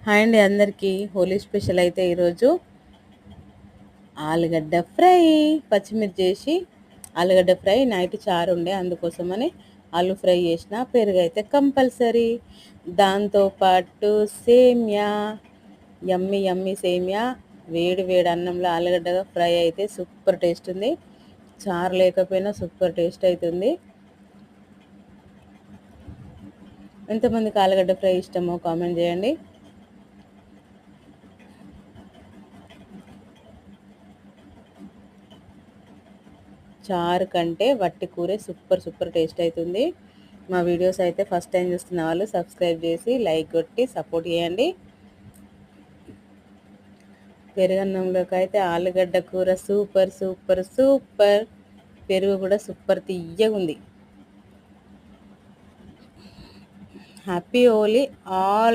Hi అండి అందరికీ. Holi special అయితే ఈరోజు ఆలుగడ్డ ఫ్రై, పచ్చిమిర్చి చేసి ఆలుగడ్డ ఫ్రై. నైట్ చారు ఉండే, అందుకోసమని ఆలు ఫ్రై చేసిన. పెరుగు అయితే కంపల్సరీ. దాంతోపాటు సేమ్యా, యమ్మి యమ్మి సేమ్యా. వేడి వేడి అన్నంలో ఆలుగడ్డ ఫ్రై అయితే సూపర్ టేస్ట్ ఉంది. చారు లేకపోయినా సూపర్ టేస్ట్ అవుతుంది. ఎంతమందికి ఆలుగడ్డ ఫ్రై ఇష్టమో కామెంట్ చేయండి. చారు కంటే వట్టి కూరే సూపర్ టేస్ట్ అవుతుంది. మా వీడియోస్ అయితే ఫస్ట్ టైం చూస్తున్న వాళ్ళు సబ్స్క్రైబ్ చేసి లైక్ కొట్టి సపోర్ట్ చేయండి. పెరుగన్నంలోకి అయితే ఆలుగడ్డ కూర సూపర్. పెరుగు కూడా సూపర్ తియ్యగా ఉంది. Happy Holi all.